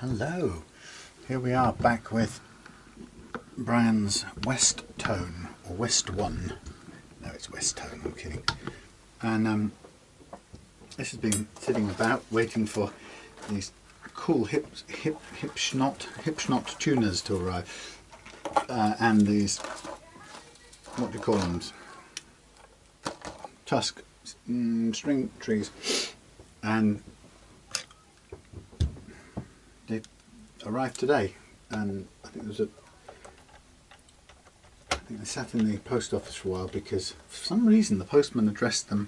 Hello, here we are back with Brian's Westone, or West One. No, it's Westone, I'm kidding. And this has been sitting about waiting for these cool hip schnott tuners to arrive, and these, what do you call them, tusk string trees, and they arrived today. And I think they sat in the post office for a while because for some reason the postman addressed them,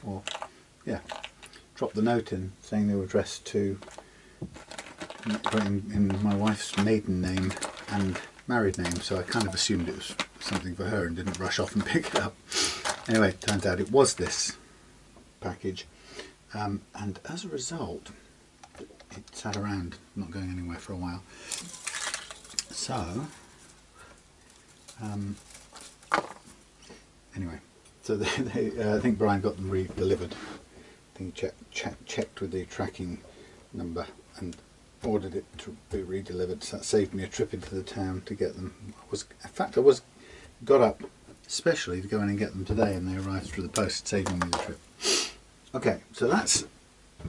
or dropped the note in saying they were addressed to, in my wife's maiden name and married name, so I kind of assumed it was something for her and didn't rush off and pick it up. Anyway, it turns out it was this package, and as a result it sat around not going anywhere for a while. So anyway, so I think Brian got them re-delivered. I think he checked with the tracking number and ordered it to be re-delivered, so that saved me a trip into the town to get them. I got up especially to go in and get them today, and they arrived through the post, saving me the trip. Okay, so that's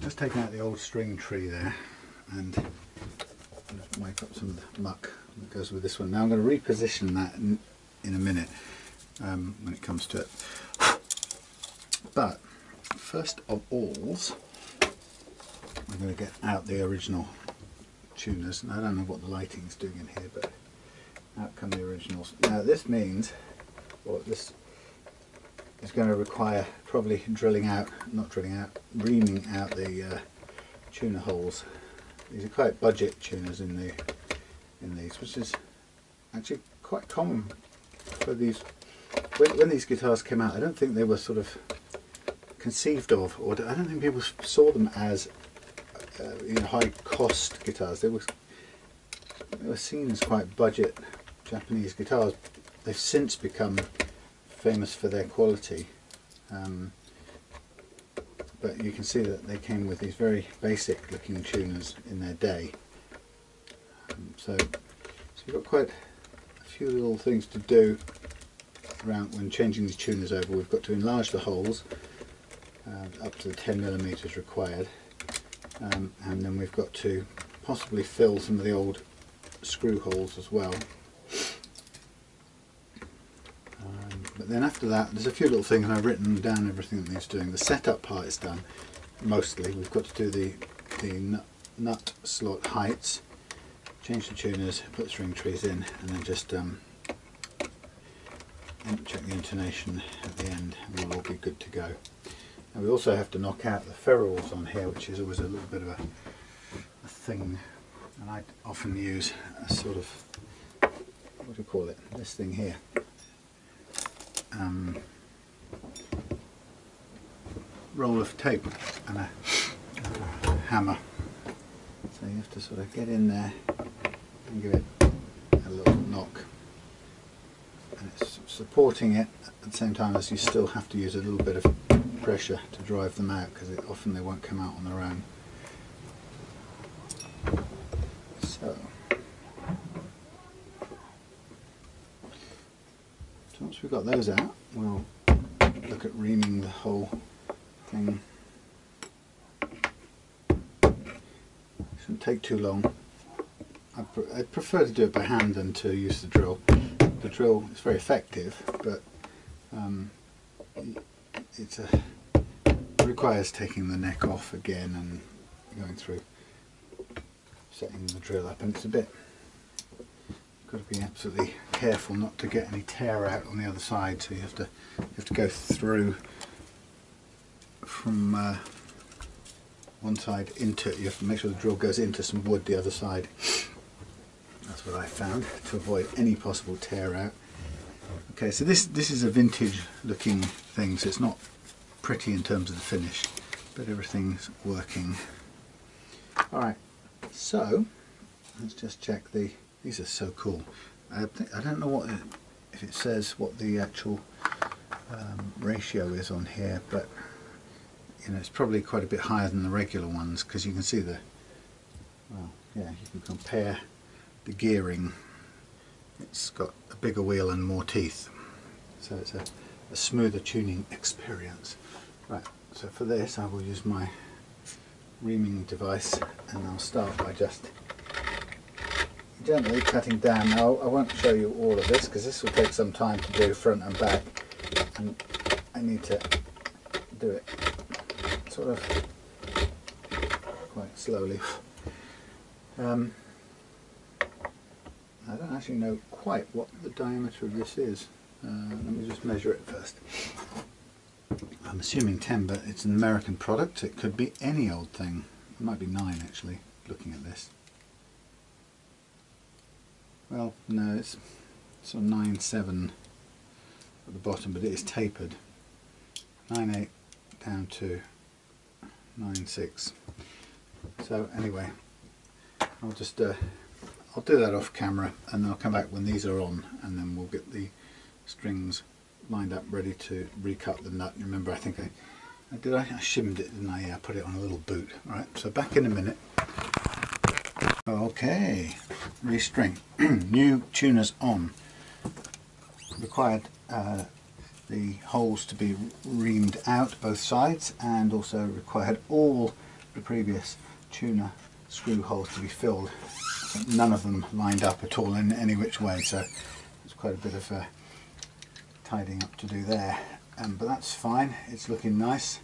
just taking out the old string tree there and just wipe up some of the muck that goes with this one. Now I'm going to reposition that in a minute when it comes to it. But first of all, I'm going to get out the original tuners. And I don't know what the lighting's doing in here, but out come the originals. Now this means, or this is going to require probably reaming out the tuner holes. These are quite budget tuners in these, which is actually quite common for these. When these guitars came out, I don't think they were sort of conceived of, or I don't think people saw them as high cost guitars. They were seen as quite budget Japanese guitars. They've since become famous for their quality, but you can see that they came with these very basic looking tuners in their day. So we've got quite a few little things to do around when changing these tuners over. We've got to enlarge the holes up to the 10mm required, and then we've got to possibly fill some of the old screw holes as well. But then after that, there's a few little things, and I've written down everything that needs doing. The setup part is done mostly. We've got to do the nut slot heights, change the tuners, put the string trees in, and then just check the intonation at the end, and we'll all be good to go. And we also have to knock out the ferrules on here, which is always a little bit of a thing, and I often use a sort of, what do you call it, this thing here. Roll of tape and a hammer. So you have to sort of get in there and give it a little knock. And it's supporting it at the same time as you still have to use a little bit of pressure to drive them out, because often they won't come out on their own. So once we've got those out, we'll look at reaming the whole thing. Shouldn't take too long. I'd prefer to do it by hand than to use the drill. The drill is very effective, but it requires taking the neck off again and going through setting the drill up, and it's a bit, got to be absolutely careful not to get any tear out on the other side. So you have to go through from one side into it. You have to make sure the drill goes into some wood the other side. That's what I found, to avoid any possible tear out. Okay, so this is a vintage looking thing, so it's not pretty in terms of the finish, but everything's working. Alright, so let's just check these are so cool. I don't know if it says what the actual ratio is on here, but it's probably quite a bit higher than the regular ones, because you can see yeah, you can compare the gearing. It's got a bigger wheel and more teeth, so it's a smoother tuning experience. Right, so for this I will use my reaming device, and I'll start by just gently cutting down. Now I won't show you all of this because this will take some time to do front and back, and I need to do it sort of quite slowly. I don't actually know quite what the diameter of this is. Let me just measure it first. I'm assuming 10, but it's an American product. It could be any old thing. It might be 9 actually, looking at this. Well, no, it's sort of 9.7 at the bottom, but it is tapered. 9.8 down to 9.6. So anyway, I'll just I'll do that off camera, and I'll come back when these are on, and then we'll get the strings lined up ready to recut the nut. Remember, I think I shimmed it, didn't I? Yeah, I put it on a little boot. Right, so back in a minute. Okay, restring. New tuners on. Required the holes to be reamed out both sides, and also required all the previous tuner screw holes to be filled. So none of them lined up at all in any which way, so there's quite a bit of tidying up to do there. But that's fine, it's looking nice.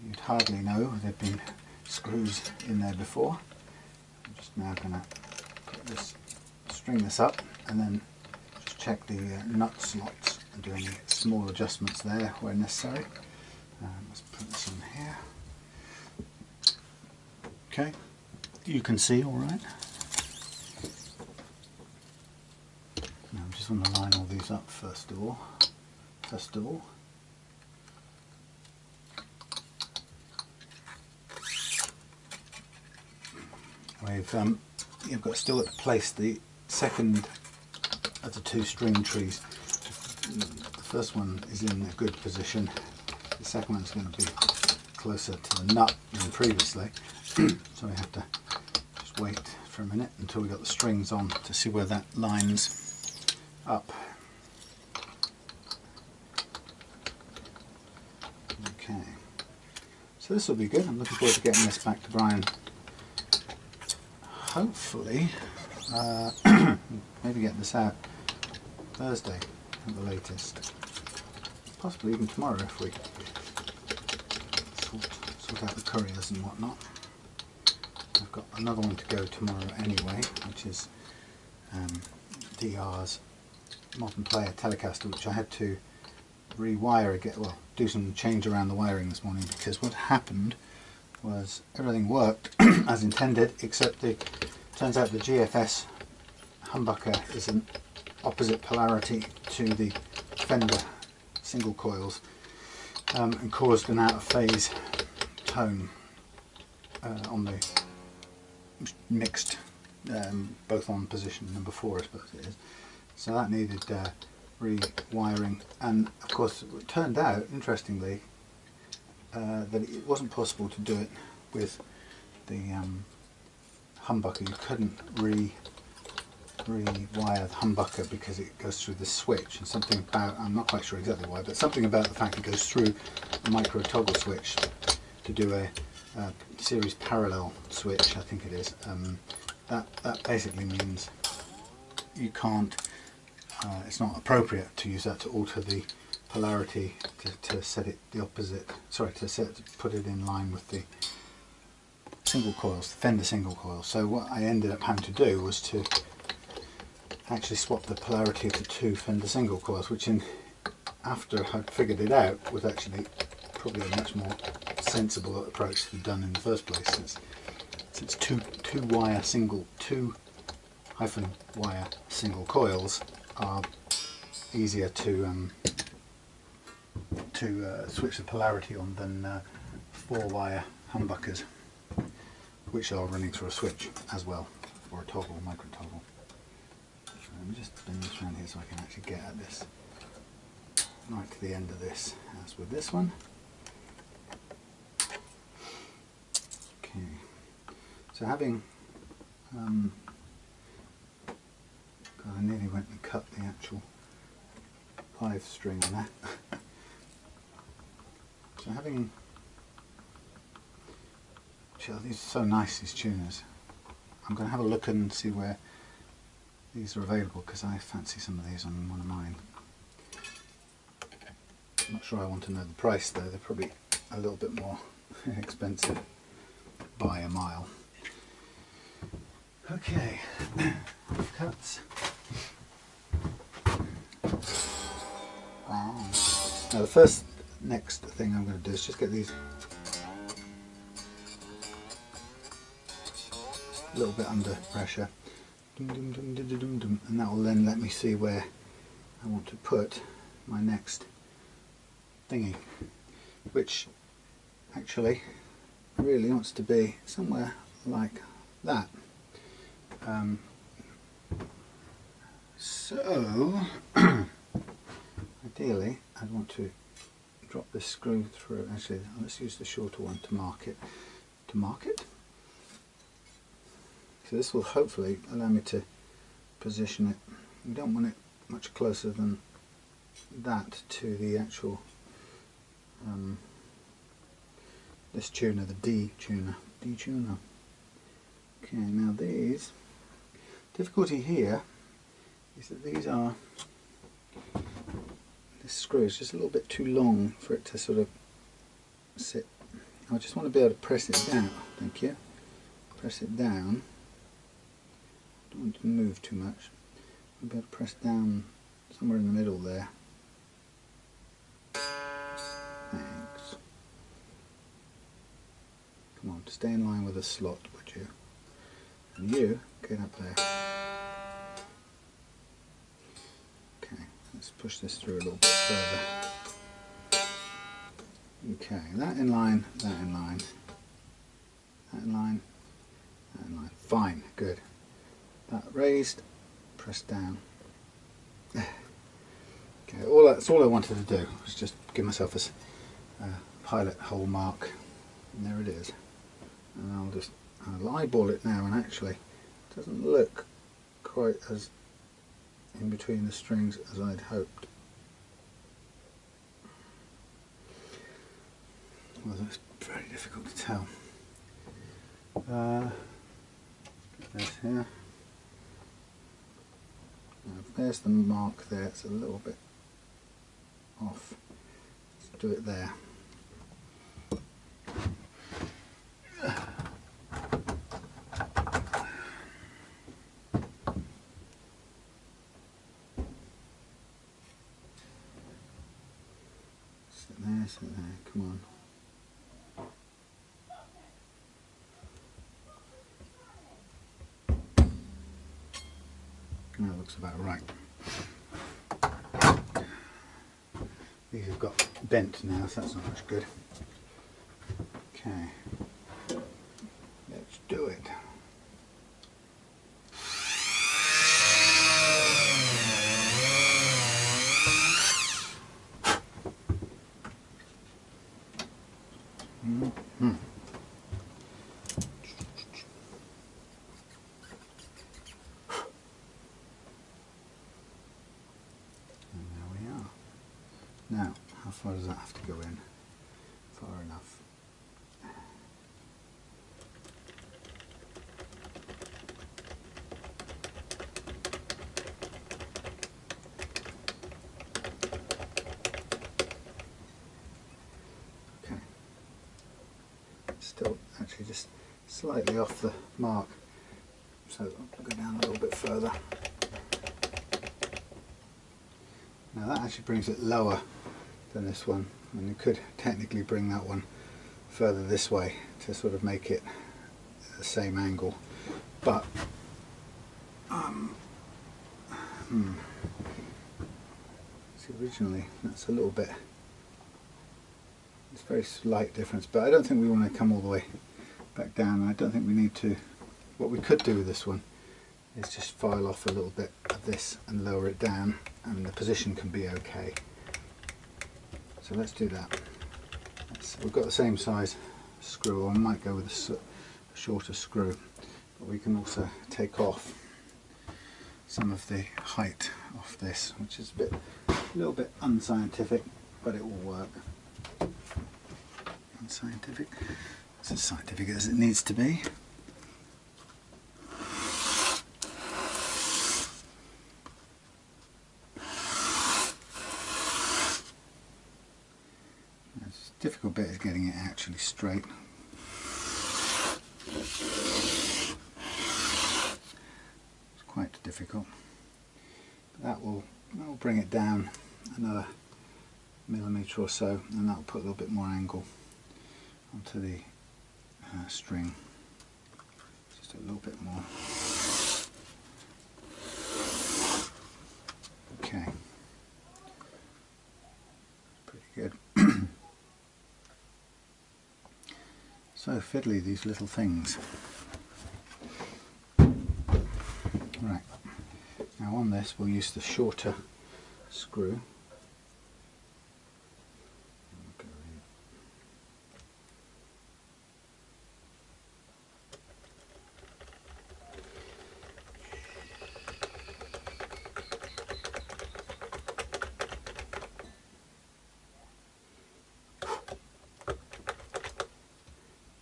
You'd hardly know there'd been screws in there before. I'm just now going to string this up, and then just check the nut slots and do any small adjustments there where necessary. Let's put this on here. Okay, you can see all right. Now I just want to line all these up first of all. You've got still to place the second of the 2 string trees. The first one is in a good position. The second one's going to be closer to the nut than previously, so we have to just wait for a minute until we got the strings on to see where that lines up. Okay, so this will be good. I'm looking forward to getting this back to Brian. Hopefully, maybe get this out Thursday at the latest. Possibly even tomorrow if we sort out the couriers and whatnot. I've got another one to go tomorrow anyway, which is DR's Modern Player Telecaster, which I had to rewire again, well, do some change around the wiring this morning, because what happened was everything worked as intended, except turns out the GFS humbucker is an opposite polarity to the Fender single coils, and caused an out of phase tone on the mixed, both on position number 4 I suppose it is. So that needed rewiring, and of course it turned out, interestingly, that it wasn't possible to do it with the humbucker. You couldn't rewire the humbucker because it goes through the switch, and something about, I'm not quite sure exactly why, but something about the fact it goes through a micro toggle switch to do a series parallel switch, I think it is. That basically means you can't, it's not appropriate to use that to alter the polarity to set it the opposite, sorry, to put it in line with the single coils, the Fender single coils. So what I ended up having to do was to actually swap the polarity of the 2 Fender single coils, which after I'd figured it out was actually probably a much more sensible approach to be done in the first place, since two wire single coils are easier to switch the polarity on than 4-wire humbuckers, which are running through a switch as well, or a toggle, micro toggle. So let me just bring this around here so I can actually get at this right to the end of this, as with this one. Okay, so having God, I nearly went and cut the actual live string on that. So having, these are so nice, these tuners. I'm going to have a look and see where these are available, because I fancy some of these on one of mine. I'm not sure I want to know the price though, they're probably a little bit more expensive by a mile. Okay, cuts. Now the next thing I'm going to do is just get these a little bit under pressure, and that will then let me see where I want to put my next thingy, which actually really wants to be somewhere like that. So ideally I'd want to drop this screw through. Actually, let's use the shorter one to mark it. So this will hopefully allow me to position it. We don't want it much closer than that to the actual this tuner, the D tuner. Okay, now these, difficulty here is that this screw is just a little bit too long for it to sort of sit. I just want to be able to press it down. Thank you. Press it down. Don't want to move too much. I'll be able to press down somewhere in the middle there. Thanks. Come on, stay in line with the slot, would you? And you, get up there. Okay, let's push this through a little bit further. Okay, that in line, that in line, that in line, that in line. Fine, good. That raised, press down. Okay, that's all I wanted to do was just give myself a pilot hole mark, and there it is. And I'll eyeball it now, and actually it doesn't look quite as in between the strings as I'd hoped. Well, that's very difficult to tell. This here. Now, there's the mark there, it's a little bit off. Let's do it there. Sit there, come on. That looks about right. These have got bent now, so that's not much good. Okay, let's do it. Now, how far does that have to go in? Far enough. Okay. Still actually just slightly off the mark, so I'll go down a little bit further. Now that actually brings it lower than this one, and you could technically bring that one further this way to sort of make it the same angle, but see, originally that's a little bit, it's a very slight difference, but I don't think we want to come all the way back down. I don't think we need to. What we could do with this one is just file off a little bit of this and lower it down, and the position can be okay. So let's do that. We've got the same size screw, or I might go with a shorter screw. but we can also take off some of the height off this, which is a little bit unscientific, but it will work. Unscientific, it's as scientific as it needs to be. The difficult bit is getting it actually straight. It's quite difficult. But that will bring it down another millimetre or so, and that will put a little bit more angle onto the string. Just a little bit more. Okay. Pretty good. So fiddly, these little things. Right, now on this we'll use the shorter screw.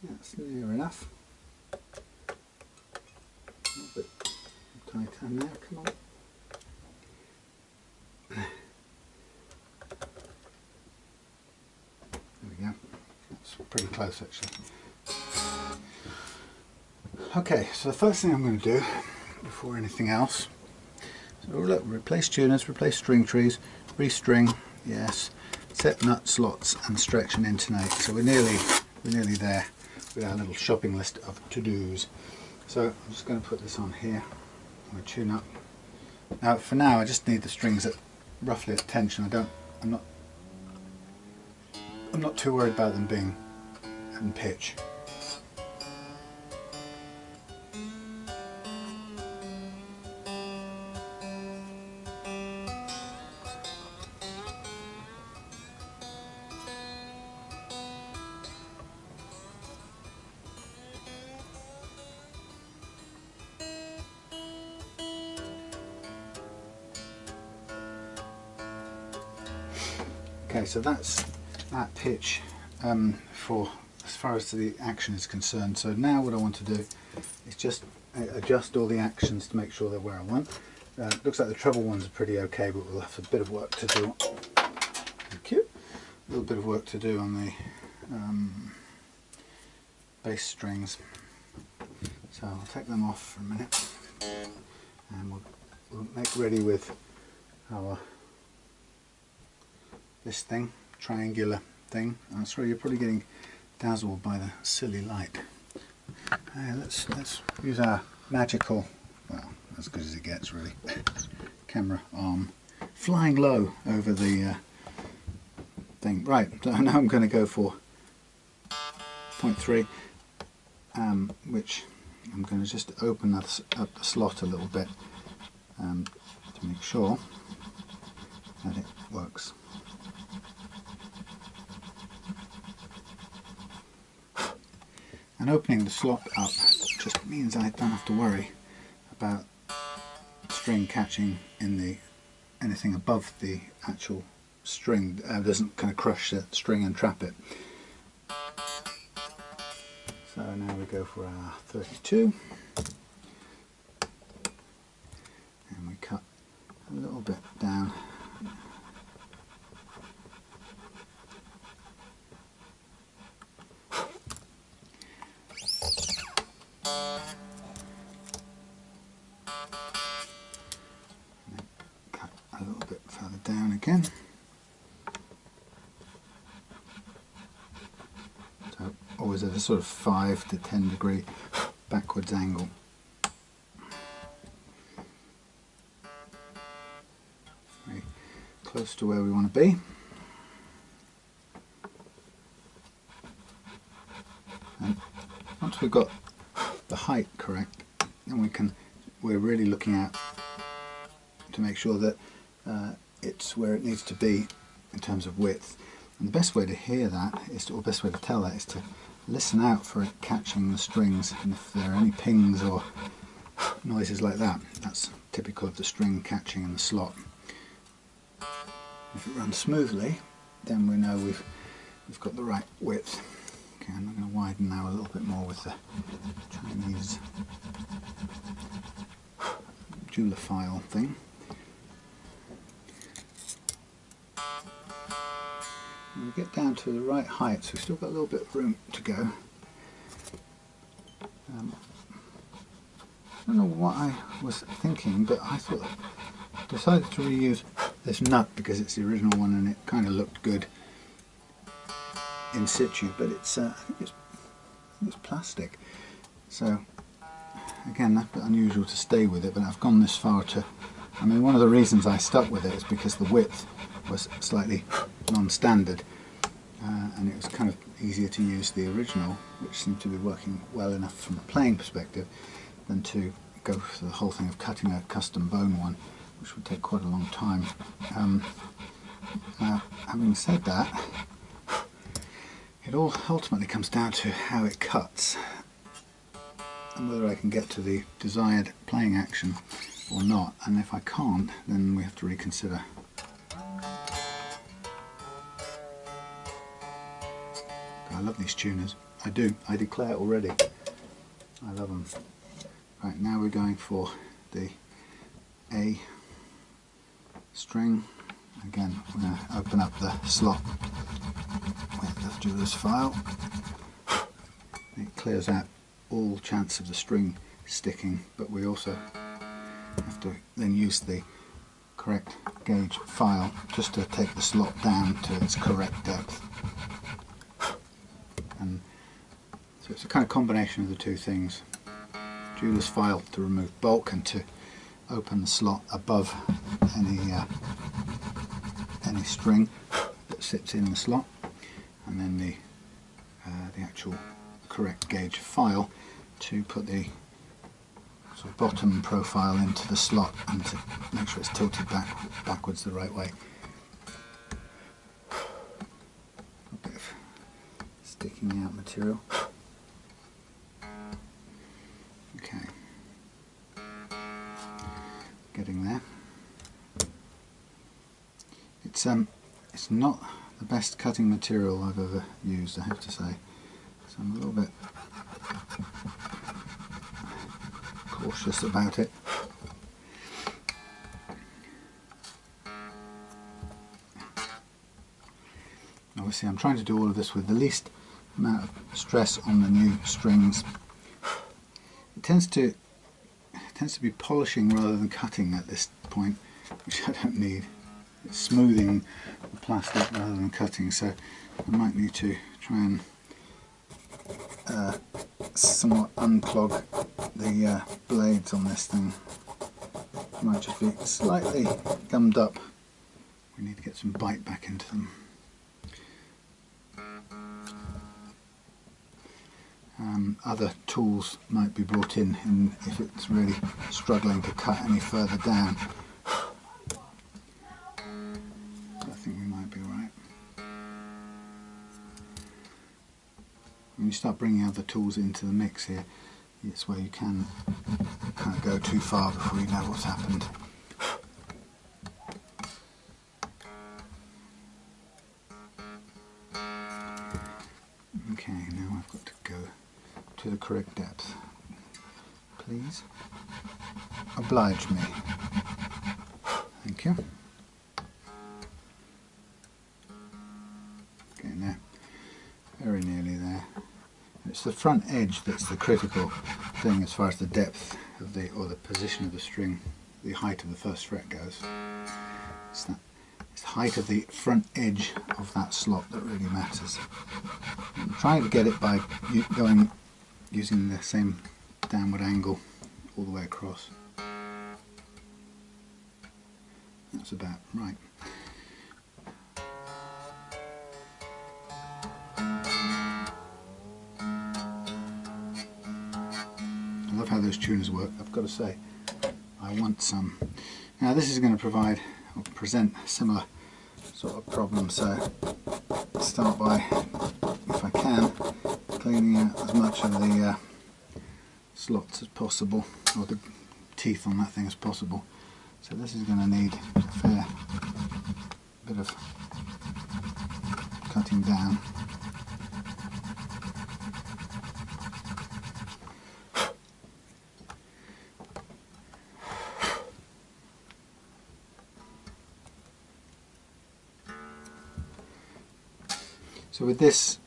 That's near enough. A little bit tighter now, come on. There we go. That's pretty close actually. Okay, so the first thing I'm going to do before anything else, so look, replace tuners, replace string trees, restring, yes, set nut slots and stretch and intonate. So we're nearly there with our little shopping list of to-dos. So I'm just going to put this on here. I'm going to tune up. Now for now I just need the strings at roughly at tension. I'm not too worried about them being in pitch. Okay, so that's that pitch for as far as the action is concerned. So now what I want to do is just adjust all the actions to make sure they're where I want. Looks like the treble ones are pretty okay, but we'll have a bit of work to do. Thank you. A little bit of work to do on the bass strings. So I'll take them off for a minute, and we'll make ready with our this thing, triangular thing. I'm sorry, you're probably getting dazzled by the silly light. Let's use our magical, well, as good as it gets really, camera arm flying low over the thing. Right, so now I'm going to go for 0.3, which I'm going to just open up the slot a little bit to make sure that it works. And opening the slot up just means I don't have to worry about string catching in anything above the actual string. Doesn't kind of crush the string and trap it. So now we go for our 32, and we cut a little bit down. Again. So always at a sort of 5 to 10 degree backwards angle. Very close to where we want to be. And once we've got the height correct, then we're really looking at to make sure that it's where it needs to be in terms of width. And the best way to hear that is or best way to tell that is to listen out for it catching the strings, and if there are any pings or noises like that, that's typical of the string catching in the slot. If it runs smoothly, then we know we've got the right width. Okay, I'm going to widen now a little bit more with the Chinese jeweler file thing. And we get down to the right height, so we've still got a little bit of room to go. I don't know what I was thinking, but I decided to reuse this nut because it's the original one and it kind of looked good in situ, but it's I think it's plastic, so again that's a bit unusual to stay with it, but I've gone this far to, I mean, one of the reasons I stuck with it is because the width was slightly non-standard, and it was kind of easier to use the original, which seemed to be working well enough from a playing perspective, than to go for the whole thing of cutting a custom bone one, which would take quite a long time. Now, having said that, it all ultimately comes down to how it cuts and whether I can get to the desired playing action or not, and if I can't, then we have to reconsider. I love these tuners. I do. I declare already. I love them. Right, now we're going for the A string. Again, we're going to open up the slot with the jeweler's file. It clears out all chance of the string sticking, but we also have to then use the correct gauge file just to take the slot down to its correct depth. And so it's a kind of combination of the two things. Jeweler's file to remove bulk and to open the slot above any string that sits in the slot, and then the actual correct gauge file to put the sort of bottom profile into the slot and to make sure it's tilted backwards the right way. A bit of sticking out material. Okay, getting there. It's not the best cutting material I've ever used, I have to say, so I'm a little bit cautious about it. Obviously I'm trying to do all of this with the least amount of stress on the new strings. It tends to be polishing rather than cutting at this point, which I don't need. It's smoothing the plastic rather than cutting, so I might need to try and somewhat unclog the blades on this thing. It might just be slightly gummed up. We need to get some bite back into them. Other tools might be brought in if it's really struggling to cut any further down. I think we might be right. When you start bringing other tools into the mix here, it's where you can kind of go too far before you know what's happened. Okay, now I've got to go to the correct depth. Please oblige me. Thank you. Getting there, very nearly there. It's the front edge that's the critical thing as far as the depth of or the position of the string, the height of the first fret goes. It's the height of the front edge of that slot that really matters. I'm trying to get it by using the same downward angle all the way across. That's about right. I love how those tuners work, I've got to say. I want some. Now this is going to provide or present a similar sort of problem, so start by, if I can, cleaning out as much of the slots as possible, or the teeth on that thing as possible. So this is going to need a fair bit of cutting down. So with this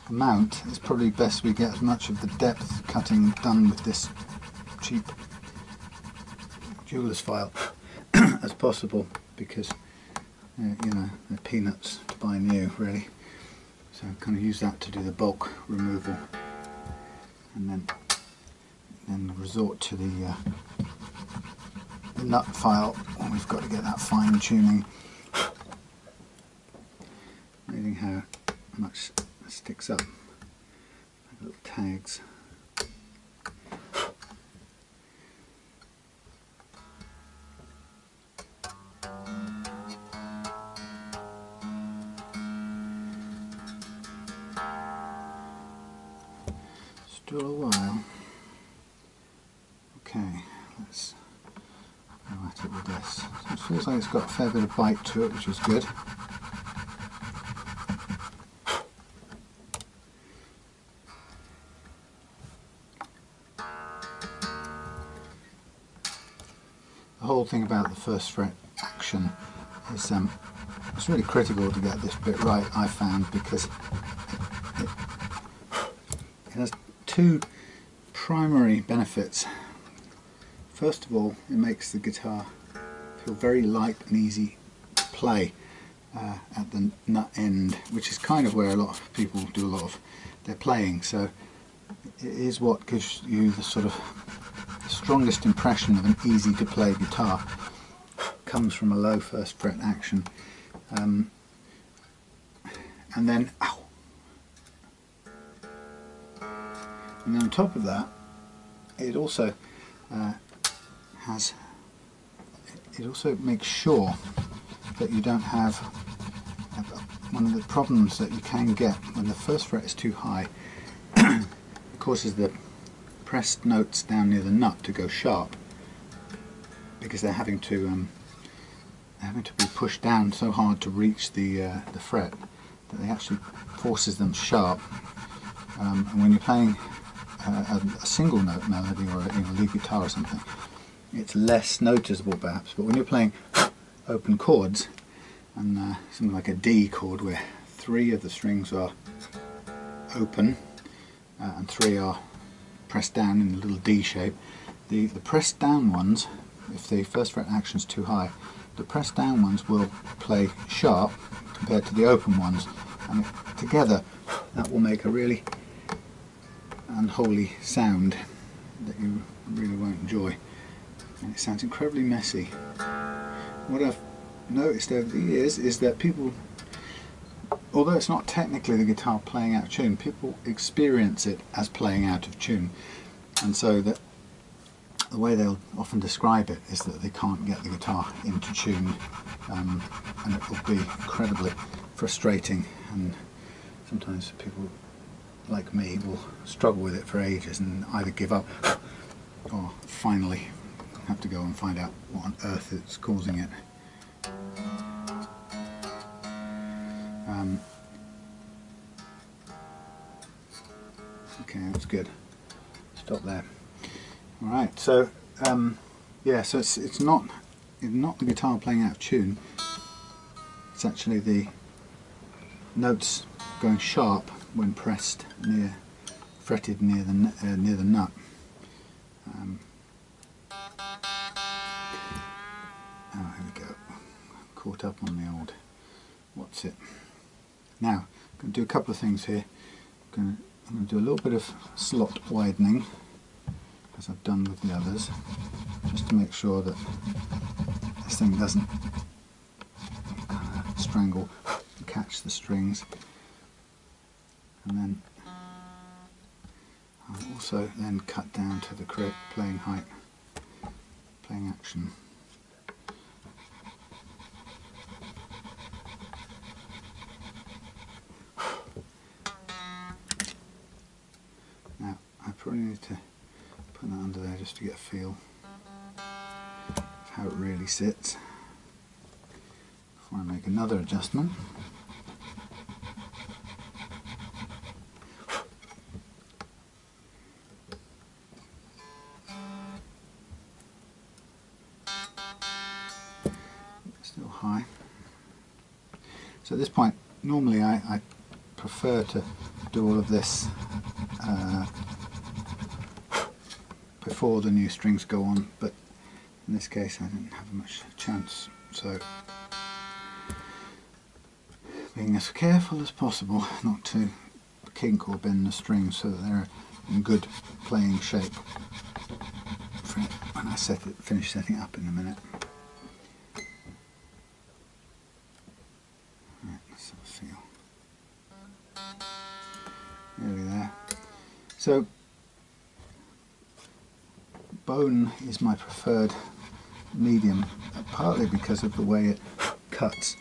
amount, it's probably best we get as much of the depth cutting done with this cheap jeweler's file as possible, because you know, they're peanuts to buy new really. So I kind of use that to do the bulk removal, and then resort to the nut file when we've got to get that fine tuning. Amazing how much sticks up, like little tags. Still a while. Okay, let's go at it with this. So it feels like it's got a fair bit of bite to it, which is good. The whole thing about the first fret action is it's really critical to get this bit right, I found, because it has two primary benefits. First of all, it makes the guitar feel very light and easy to play at the nut end, which is kind of where a lot of people do a lot of their playing. So it is what gives you the sort of strongest impression of an easy to play guitar. Comes from a low first fret action, and then and then on top of that, it also makes sure that you don't have one of the problems that you can get when the first fret is too high. It causes the pressed notes down near the nut to go sharp, because they're having to be pushed down so hard to reach the fret that they actually forces them sharp. And when you're playing a single note melody, or a lead guitar or something, it's less noticeable perhaps, but when you're playing open chords, and something like a D chord where 3 of the strings are open and 3 are pressed down in a little D shape, the pressed down ones, if the first fret action is too high, the pressed down ones will play sharp compared to the open ones, and together that will make a really unholy sound that you really won't enjoy, and it sounds incredibly messy. What I've noticed over the years is that people, although it's not technically the guitar playing out of tune, people experience it as playing out of tune, and so that the way they'll often describe it is that they can't get the guitar into tune, and it will be incredibly frustrating, and sometimes people like me will struggle with it for ages and either give up or finally have to go and find out what on earth is causing it. Okay, that's good. Stop there. Alright, so yeah, so it's not the guitar playing out of tune, it's actually the notes going sharp when pressed fretted near the nut. Oh, here we go. Caught up on the old what's it. Now, I'm going to do a couple of things here. I'm going to do a little bit of slot widening, as I've done with the others, just to make sure that this thing doesn't strangle and catch the strings. And then I'll also then cut down to the correct playing height, playing action. to put that under there just to get a feel of how it really sits before I make another adjustment. Still high. So at this point, normally I prefer to do all of this before the new strings go on, but in this case I didn't have much chance, so being as careful as possible not to kink or bend the strings so that they're in good playing shape for when I finish setting it up in a minute. Right, let's have a feel. Nearly there. So bone is my preferred medium, partly because of the way it cuts.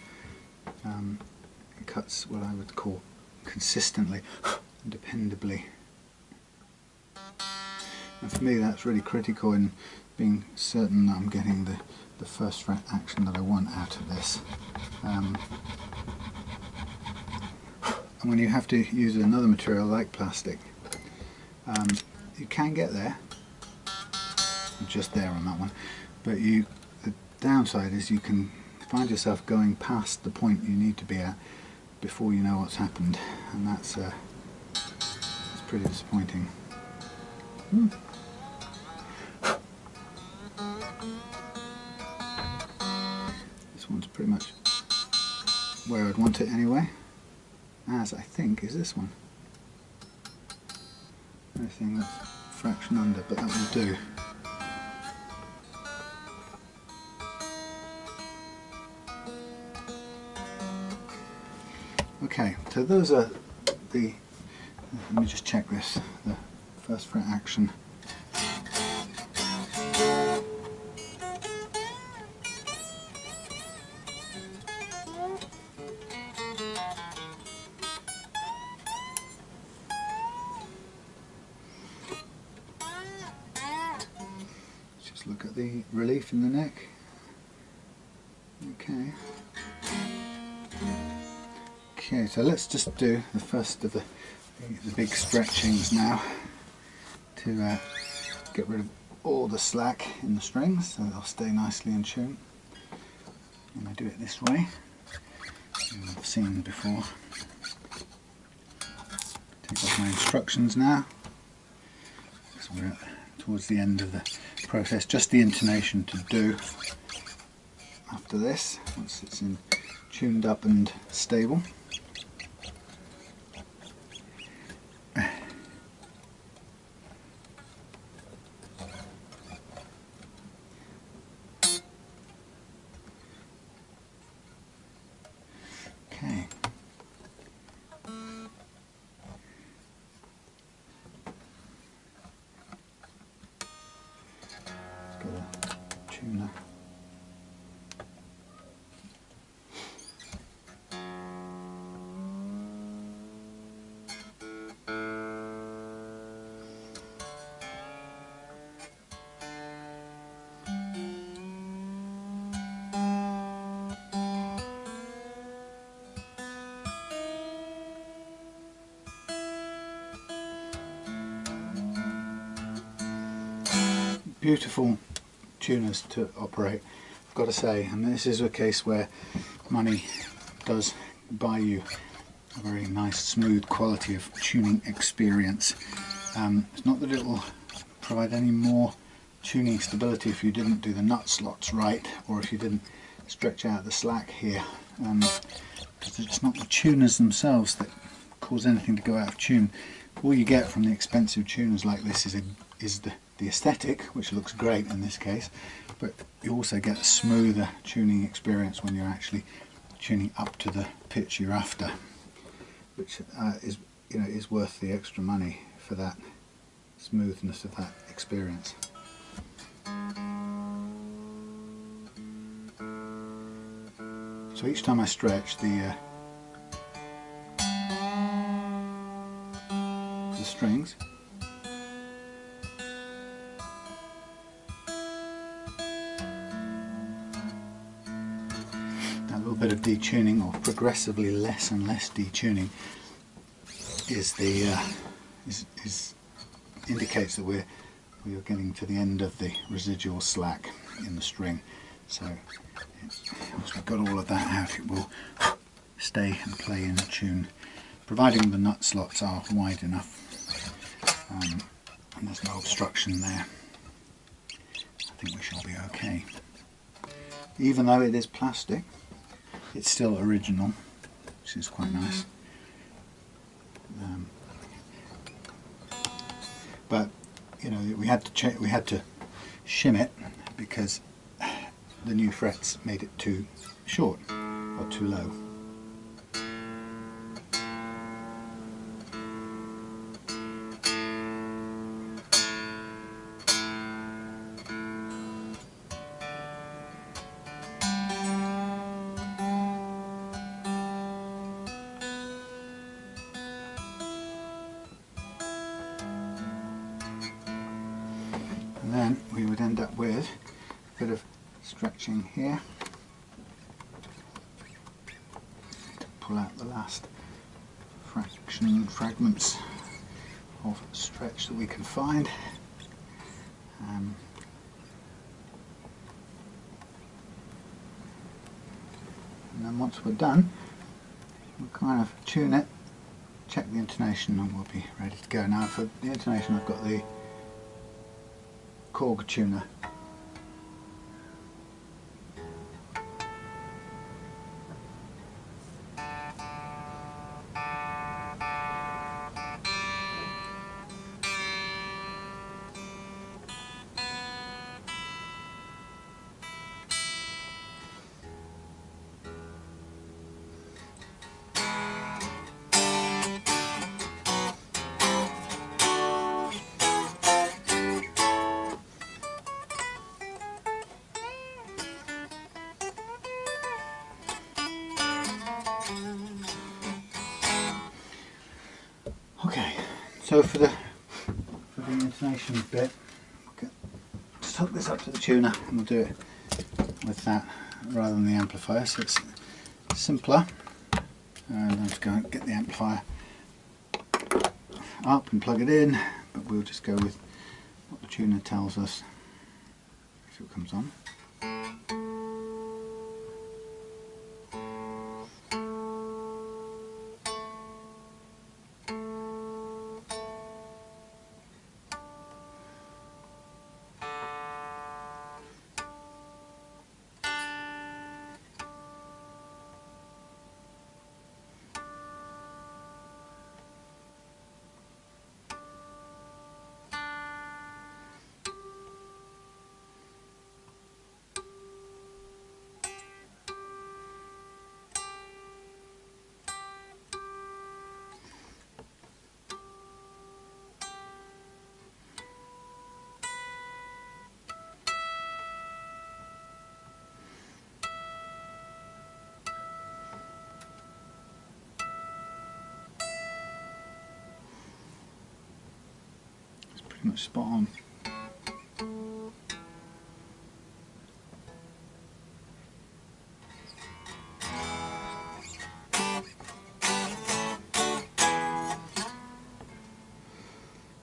It cuts what I would call consistently and dependably. And for me that's really critical in being certain that I'm getting the first fret action that I want out of this. And when you have to use another material like plastic, you can get there. I'm just there on that one, but the downside is you can find yourself going past the point you need to be at before you know what's happened, and that's pretty disappointing. This one's pretty much where I'd want it anyway, as I think is this one. Anything that's a fraction under, but that will do. Okay, so those are the, let me just check this, the first fret action. Just look at the relief in the neck. Okay. Okay, so let's just do the first of the big stretchings now to get rid of all the slack in the strings so they'll stay nicely in tune. And I do it this way, as I've seen before. Take off my instructions now, so we're towards the end of the process. Just the intonation to do after this, once it's tuned up and stable. Okay. Let's get a tuner. Beautiful tuners to operate, I've got to say, and this is a case where money does buy you a very nice smooth quality of tuning experience. It's not that it will provide any more tuning stability if you didn't do the nut slots right, or if you didn't stretch out the slack here, because it's not the tuners themselves that cause anything to go out of tune. All you get from the expensive tuners like this is the aesthetic, which looks great in this case, but you also get a smoother tuning experience when you're actually tuning up to the pitch you're after, which is worth the extra money for that smoothness of that experience. So each time I stretch, the strings bit of detuning, or progressively less and less detuning, indicates that we are getting to the end of the residual slack in the string. So once we've got all of that out, it will stay and play in tune, providing the nut slots are wide enough and there's no obstruction there. I think we shall be okay. Even though it is plastic, it's still original, which is quite nice. But you know, we had to shim it because the new frets made it too short or too low. And then we would end up with a bit of stretching here to pull out the last fragments of stretch that we can find. And then once we're done, we'll kind of tune it, check the intonation, and we'll be ready to go. Now for the intonation, I've got the Korg tuner. Okay, so for the intonation bit, just hook this up to the tuner and we'll do it with that rather than the amplifier, so it's simpler. And I'm just going to get the amplifier up and plug it in, but we'll just go with what the tuner tells us if it comes on. Pretty much spot on.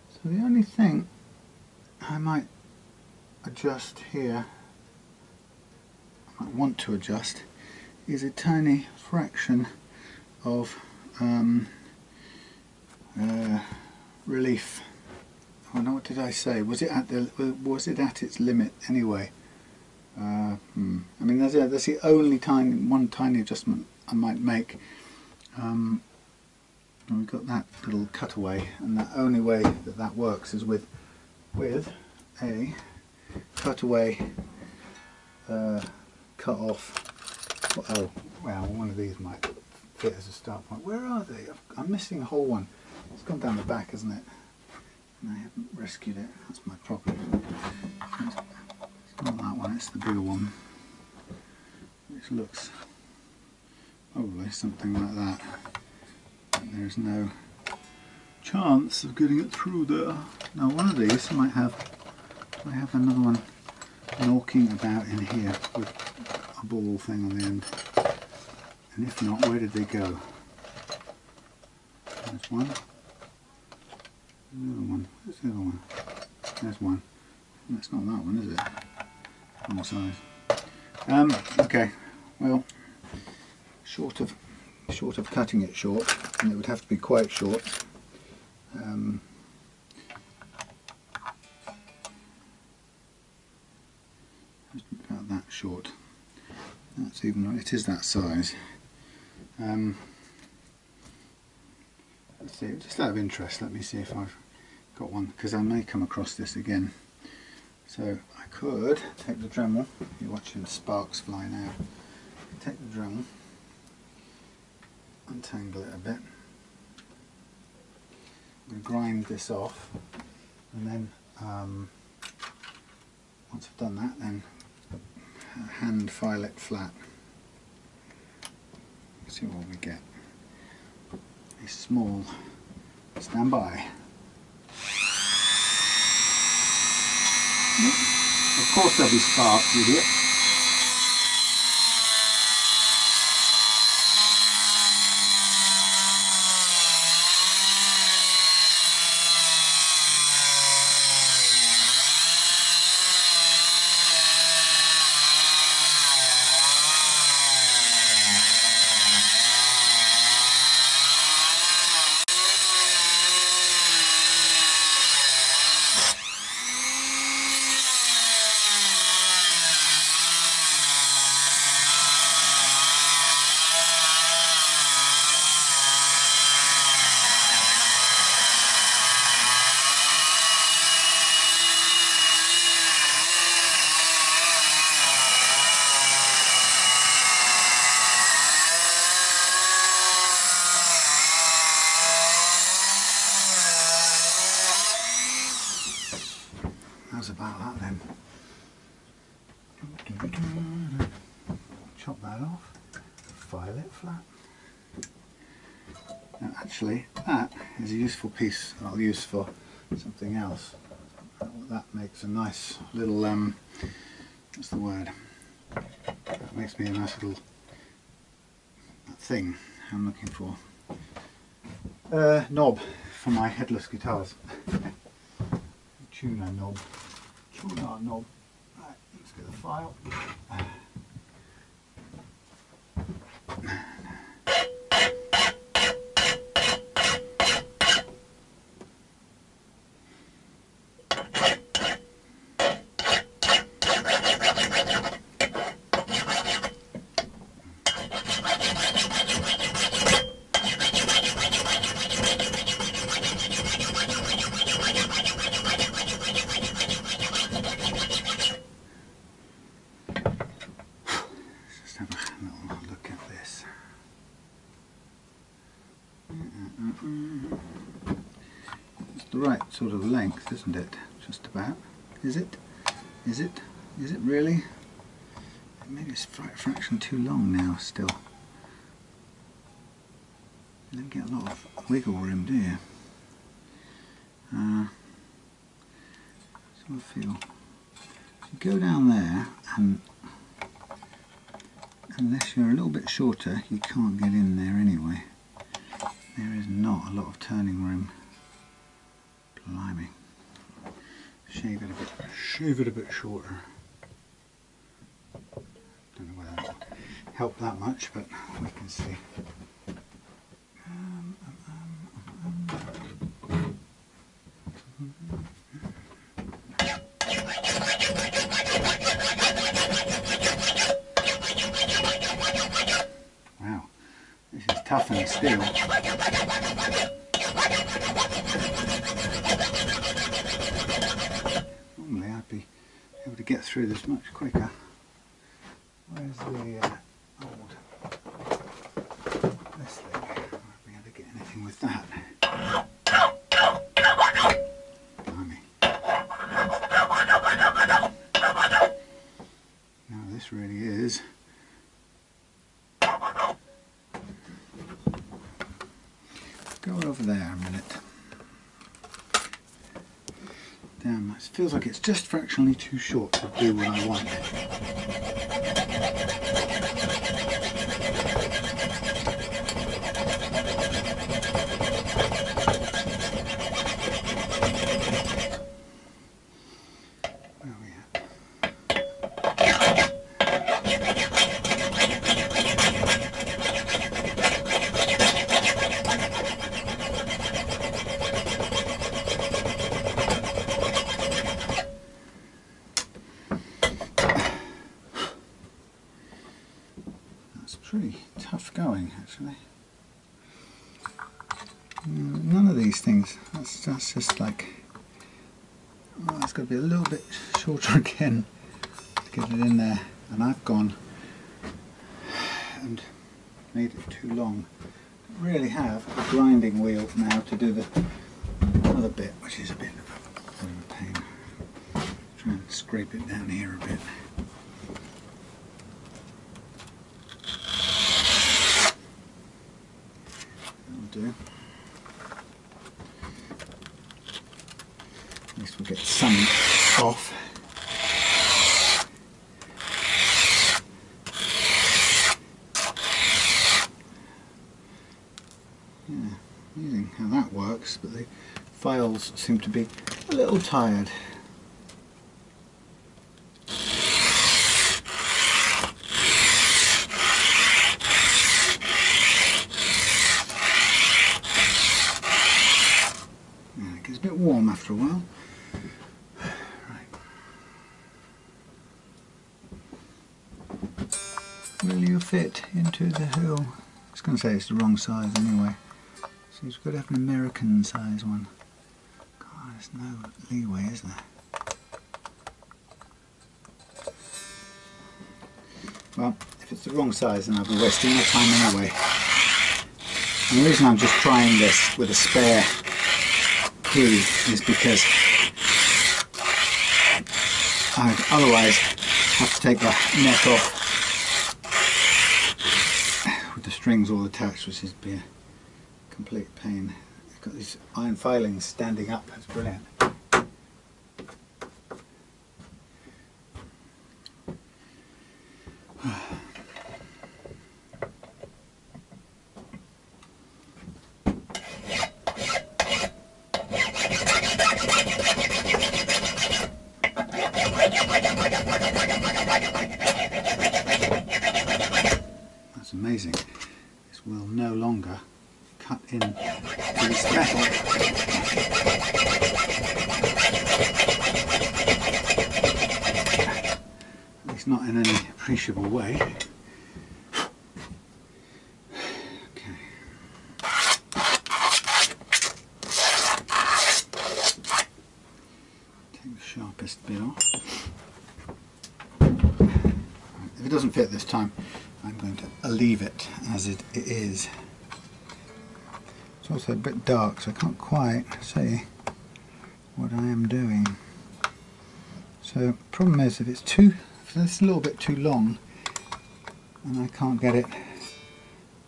So the only thing I might adjust here, I might want to adjust, is a tiny fraction of relief. Oh no, what did I say? Was it at its limit anyway? I mean, that's the only one tiny adjustment I might make. We've got that little cutaway, and the only way that works is with a cutaway cut off. Oh, well, one of these might fit as a start point. Where are they? I'm missing a whole one. It's gone down the back, hasn't it? And I haven't rescued it. That's my problem. It's not that one, it's the bigger one, which looks probably something like that. But there's no chance of getting it through there. Now one of these might have another one knocking about in here with a ball thing on the end. And if not, where did they go? There's one. Another one. Where's the other one? There's one. That's not that one, is it? Wrong size. Okay. Well, short of cutting it short, and it would have to be quite short. Just about that short. That's even. It is that size. Let's see. Just out of interest, let me see if I've got one, because I may come across this again. So I could take the Dremel. You're watching sparks fly now. Take the Dremel, untangle it a bit. I'm going to grind this off, and then once I've done that, then hand file it flat. See what we get. A small standby. Of course there'll be sparks, idiot. About that then. Chop that off, file it flat. Now actually that is a useful piece that I'll use for something else. That makes a nice little, what's the word? That makes me a nice little thing I'm looking for. Knob for my headless guitars. Tuner knob. Knob. Right, let's get the file. It's the right sort of length, isn't it? Just about. Is it? Is it? Is it really? Maybe it's a fraction too long now still. You don't get a lot of wiggle room, do you? So I feel. If you go down there, and unless you're a little bit shorter, you can't get in there anyway. There is not a lot of turning room. Blimey. Shave it a bit shorter. Don't know whether that'll help that much, but we can see. Wow, this is toughened steel. Normally I'd be able to get through this much quicker. Where's the old this thing? I won't be able to get anything with that. Blimey. Now this really is. Go over there a minute. Damn, it feels like it's just fractionally too short to do what I want. It's pretty tough going actually. None of these things, that's just like, oh, it's got to be a little bit shorter again to get it in there, and I've gone and made it too long. I really have a grinding wheel now to do the other bit, which is a bit of a pain. Try and scrape it down here a bit. That'll do. At least we'll get some off. Yeah, amazing how that works, but the files seem to be a little tired. Yeah, it gets a bit warm after a while. Will you fit into the hill? I was going to say it's the wrong size anyway. So you've got to have an American size one. God, there's no leeway, is there? Well, if it's the wrong size then I'll be wasting my time anyway. And the reason I'm just trying this with a spare key is because I'd otherwise have to take the neck off with the strings all attached, which is be a complete pain. I've got these iron filings standing up, that's brilliant. That's amazing. This will no longer cut in to this metal. At least not in any appreciable way. Okay. Take the sharpest bit off. If it doesn't fit this time, I'm going to leave it as it is. It's also a bit dark, so I can't quite see what I am doing. So the problem is if it's a little bit too long and I can't get it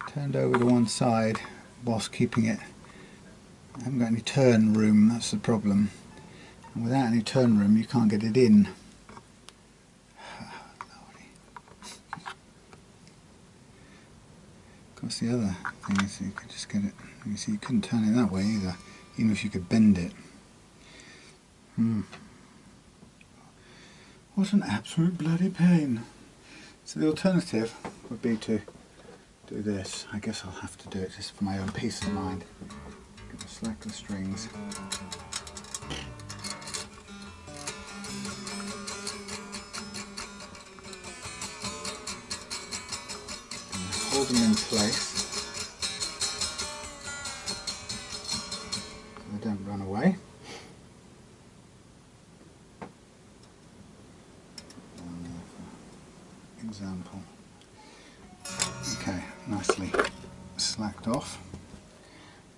turned over to one side whilst keeping it, I haven't got any turn room, that's the problem. And without any turn room you can't get it in. Of course, the other thing is you could just get it, you see you couldn't turn it that way either, even if you could bend it. What an absolute bloody pain. So the alternative would be to do this. I guess I'll have to do it just for my own peace of mind. Select the strings. Hold them in place so they don't run away. Example. Okay, nicely slacked off.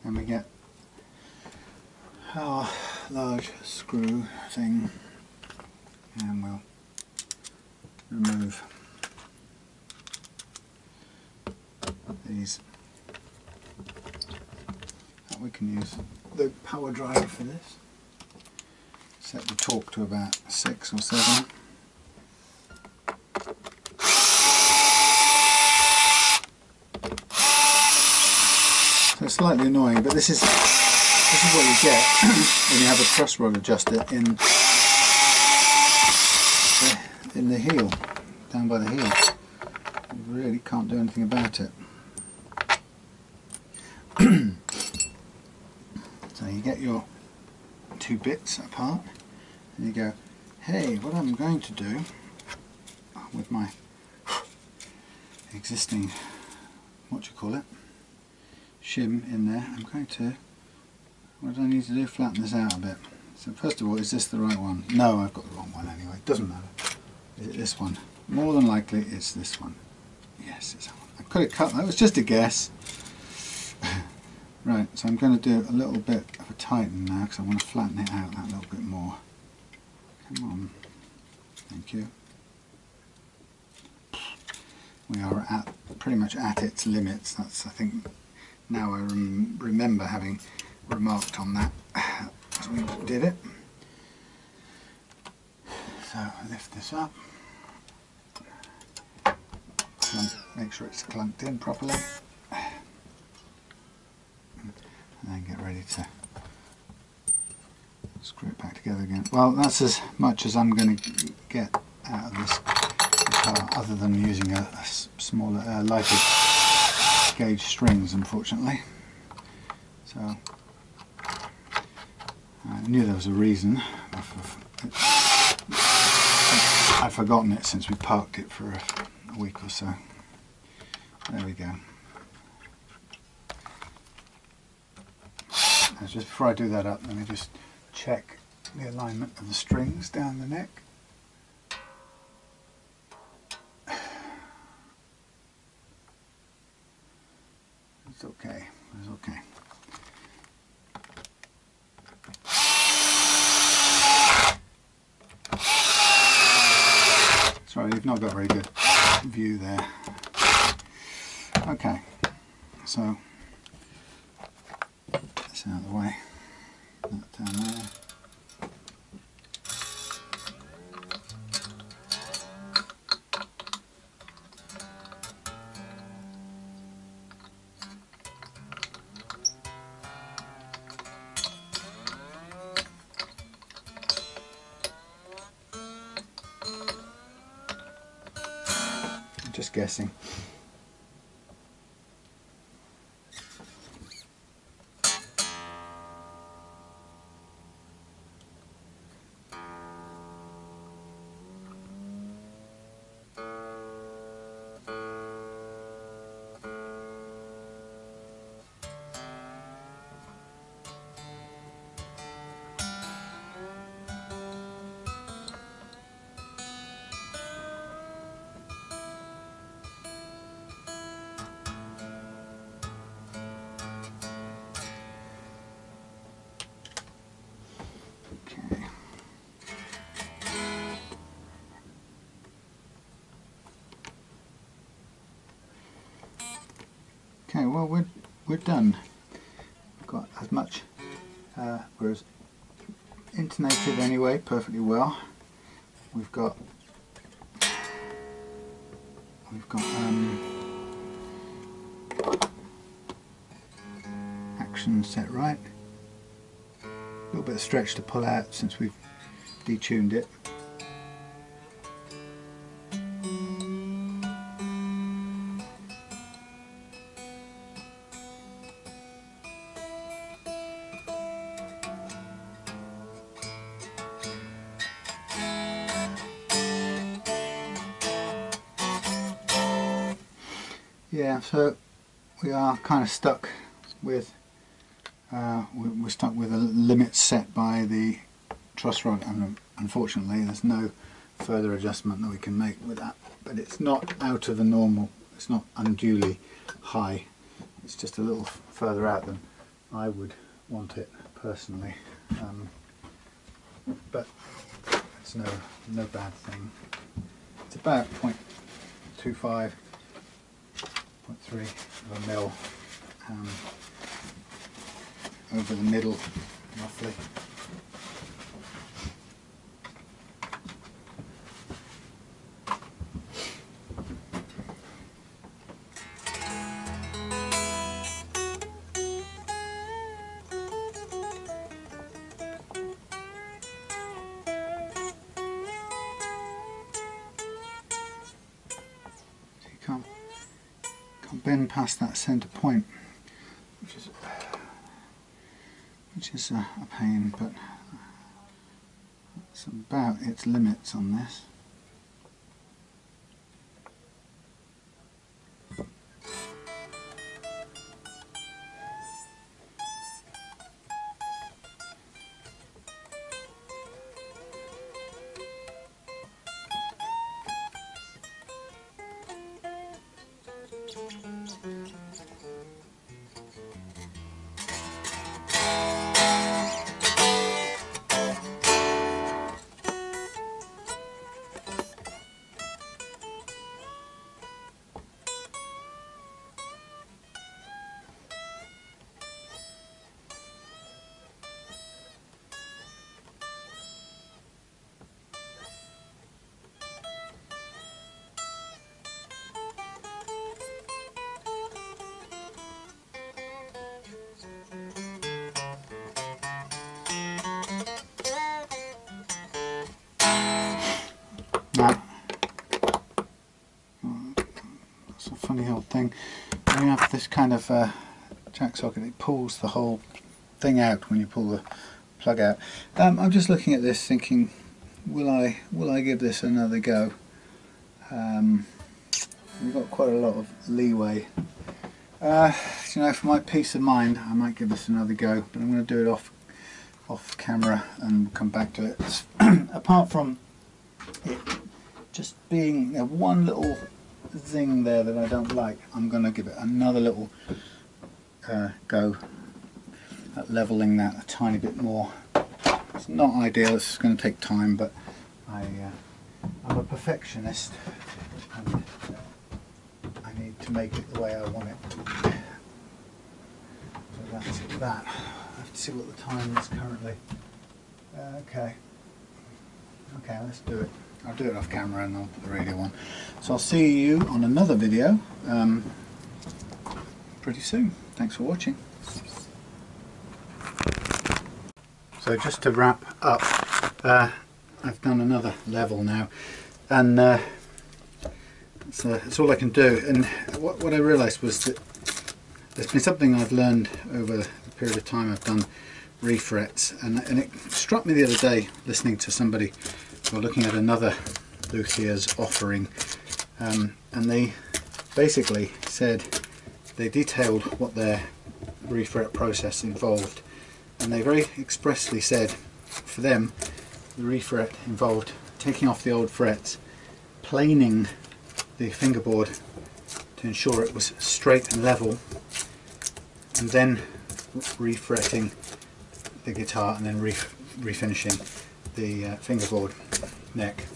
Then we get our large screw thing and we'll remove these. We can use the power driver for this. Set the torque to about 6 or 7. So it's slightly annoying, but this is what you get when you have a truss rod adjuster in the heel, down by the heel. You really can't do anything about it. So you get your two bits apart and you go, hey, what I'm going to do with my existing, shim in there. I'm going to, what do I need to do? Flatten this out a bit. So first of all, is this the right one? No, I've got the wrong one anyway. It doesn't matter. Is it this one? More than likely it's this one. Yes, it's that one. I could have cut, that was just a guess. Right, so I'm going to do a little bit of a tighten now because I want to flatten it out that little bit more. Come on. Thank you. We are at pretty much at its limits. That's, I think, now I remember having remarked on that as we did it. So lift this up. Make sure it's clunked in properly. And then get ready to screw it back together again. Well, that's as much as I'm going to get out of this guitar, other than using a smaller, lighter gauge strings, unfortunately. So I knew there was a reason. I'd forgotten it since we parked it for a week or so. There we go. Now just before I do that up, let me just check the alignment of the strings down the neck. It's okay. It's okay. Sorry, you've not got a very good view there. Okay, so that's out of the way. That down there. Just guessing. Okay, well we're done. We've got as much, we're as intonated anyway, perfectly well. We've got action set right. A little bit of stretch to pull out since we've detuned it. Yeah, so we are kind of stuck with we're stuck with a limit set by the truss rod, and unfortunately there's no further adjustment that we can make with that. But it's not out of the normal, it's not unduly high, it's just a little further out than I would want it personally, but it's no bad thing. It's about 0.25 0.3 of a mil over the middle, roughly. So you can't bend past that centre point, which is a pain, but it's about its limits on this. Now, that's a funny old thing. When you have this kind of jack socket, it pulls the whole thing out when you pull the plug out. I'm just looking at this thinking, will I give this another go? We've got quite a lot of leeway. You know, for my peace of mind, I might give this another go, but I'm going to do it off camera and come back to it. Apart from it just being one little thing there that I don't like, I'm going to give it another little go at levelling that a tiny bit more. It's not ideal, it's going to take time, but I'm a perfectionist and I need to make it the way I want it. So that's that. I have to see what the time is currently. Okay, let's do it. I'll do it off camera and I'll put the radio on. So I'll see you on another video pretty soon. Thanks for watching. So just to wrap up, I've done another level now, and that's all I can do. And what I realised was that there's been something I've learned over the period of time I've done refrets, and it struck me the other day listening to somebody or looking at another luthier's offering, and they basically said, they detailed what their refret process involved, and they very expressly said for them the refret involved taking off the old frets, planing the fingerboard to ensure it was straight and level, and then refretting the guitar and then refinishing the fingerboard neck.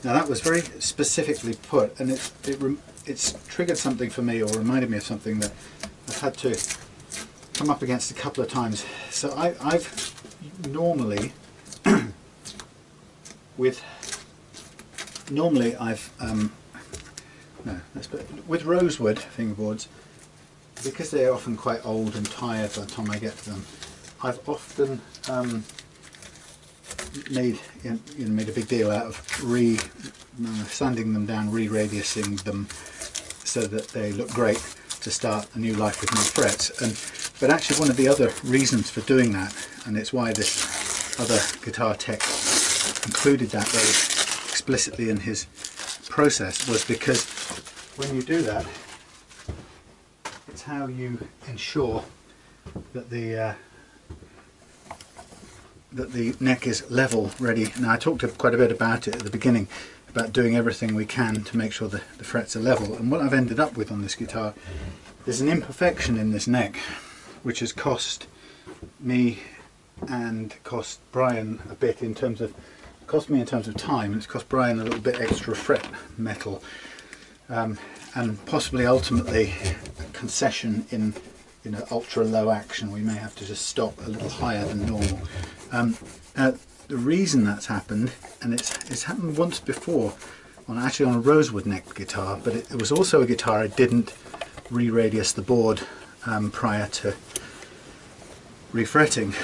Now that was very specifically put, and it's triggered something for me, or reminded me of something that I've had to come up against a couple of times. So I've normally with rosewood fingerboards, because they're often quite old and tired by the time I get to them, I've often made a big deal out of sanding them down, re-radiusing them so that they look great to start a new life with new frets. But actually one of the other reasons for doing that, and it's why this other guitar tech included that very explicitly in his process, was because when you do that, it's how you ensure that the neck is level, ready. Now I talked quite a bit about it at the beginning, about doing everything we can to make sure the frets are level, and what I've ended up with on this guitar, there's an imperfection in this neck which has cost me and cost Brian a bit in terms of time, and it's cost Brian a little bit extra fret metal, and possibly ultimately a concession in ultra low action. We may have to just stop a little higher than normal. The reason that's happened, and it's happened once before, actually on a rosewood neck guitar, but it was also a guitar I didn't re-radius the board prior to refretting.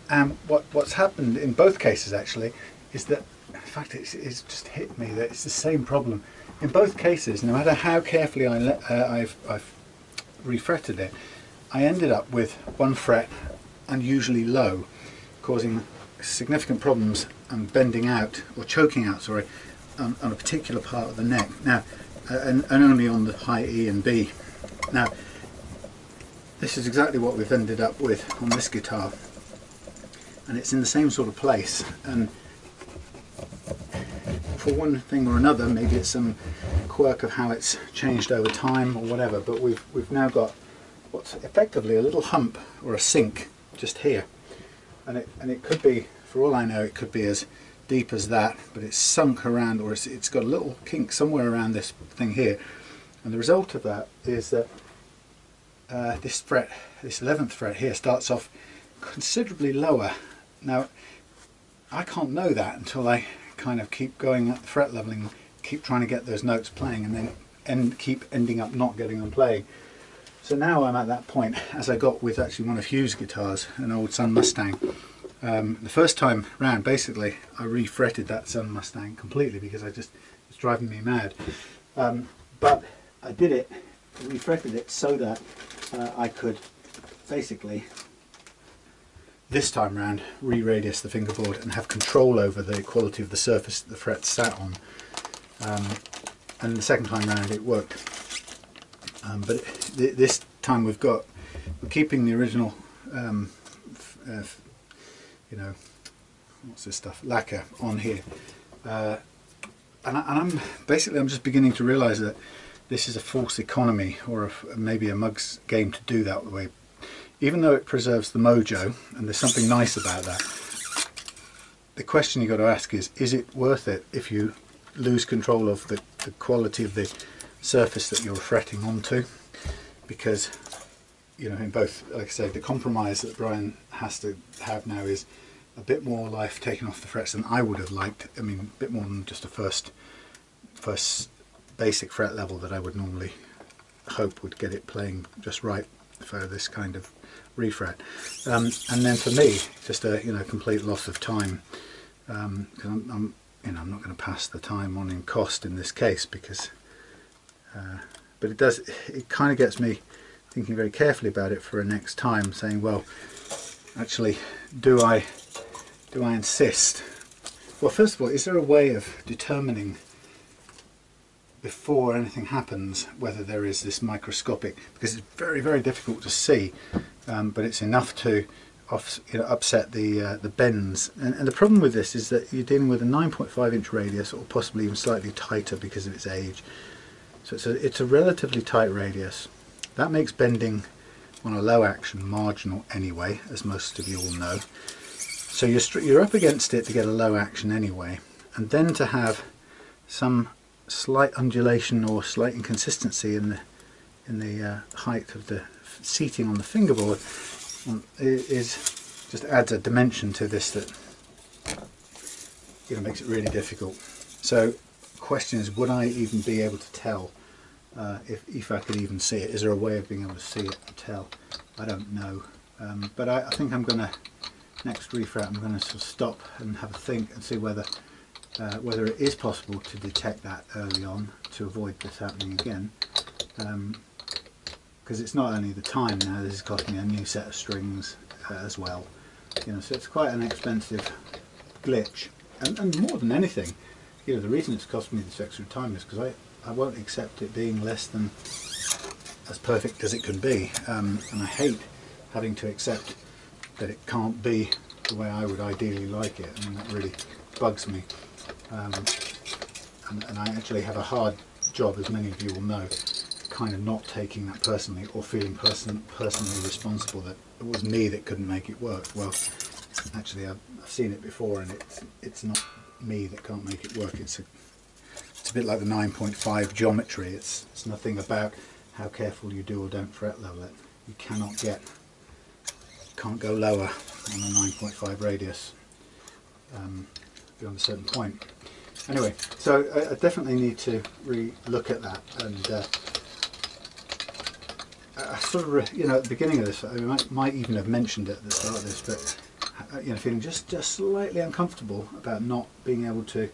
And what's happened in both cases actually is that, in fact, it's just hit me that it's the same problem in both cases. No matter how carefully I've refretted it, I ended up with one fret unusually low, causing significant problems and bending out, or choking out, sorry, on a particular part of the neck. Now, and only on the high E and B. Now, this is exactly what we've ended up with on this guitar, and it's in the same sort of place. And for one thing or another, maybe it's some quirk of how it's changed over time or whatever, but we've now got what's effectively a little hump or a sink just here, and it could be, for all I know, it could be as deep as that, but it's sunk around, or it's got a little kink somewhere around this thing here, and the result of that is that this 11th fret here starts off considerably lower. Now I can't know that until I kind of keep going at the fret leveling, keep trying to get those notes playing, and then keep ending up not getting them playing. So now I'm at that point, as I got with actually one of Hugh's guitars, an old Sun Mustang, The first time round, basically, I refretted that Sun Mustang completely because it was driving me mad. But I did it, refretted it so that I could basically, this time round, re-radius the fingerboard and have control over the quality of the surface that the fret sat on. And the second time round it worked. But this time we're keeping the original, you know, what's this stuff, lacquer on here. And I'm just beginning to realise that this is a false economy, or maybe a mug's game to do that way. Even though it preserves the mojo, and there's something nice about that, the question you've got to ask is it worth it if you lose control of the quality of the surface that you're fretting onto? Because, you know, in both, like I said, the compromise that Brian has to have now is a bit more life taken off the frets than I would have liked. I mean, a bit more than just a first basic fret level that I would normally hope would get it playing just right for this kind of refret. And then for me, just a complete loss of time, because I'm not going to pass the time on in cost in this case, because but it kind of gets me thinking very carefully about it for a next time, saying, well, actually, do I insist? Well, first of all, is there a way of determining before anything happens whether there is this microscopic, because it's very, very difficult to see, but it's enough to upset the bends. And the problem with this is that you're dealing with a 9.5 inch radius, or possibly even slightly tighter because of its age. So it's a relatively tight radius. That makes bending on a low action marginal anyway, as most of you all know. So you're up against it to get a low action anyway, and then to have some slight undulation or slight inconsistency in the height of the seating on the fingerboard is just adds a dimension to this that makes it really difficult. So the question is, would I even be able to tell if I could even see it? Is there a way of being able to see it and tell? I don't know, but I think I'm going to, next refret, I'm going to sort of stop and have a think and see whether it is possible to detect that early on to avoid this happening again, because it's not only the time now, this is costing me a new set of strings as well, so it's quite an expensive glitch, and more than anything, the reason it's cost me this extra time is because I won't accept it being less than as perfect as it can be, and I hate having to accept that it can't be the way I would ideally like it. I mean, that really bugs me, and I actually have a hard job, as many of you will know, kind of not taking that personally, or feeling personally responsible that it was me that couldn't make it work. Well, actually I've seen it before, and it's not me that can't make it work. It's a bit like the 9.5 geometry. It's nothing about how careful you do or don't fret level it. You can't go lower on a 9.5 radius beyond a certain point. Anyway, so I definitely need to re-look at that, and I sort of, at the beginning of this, I might even have mentioned it at the start of this, but feeling just slightly uncomfortable about not being able to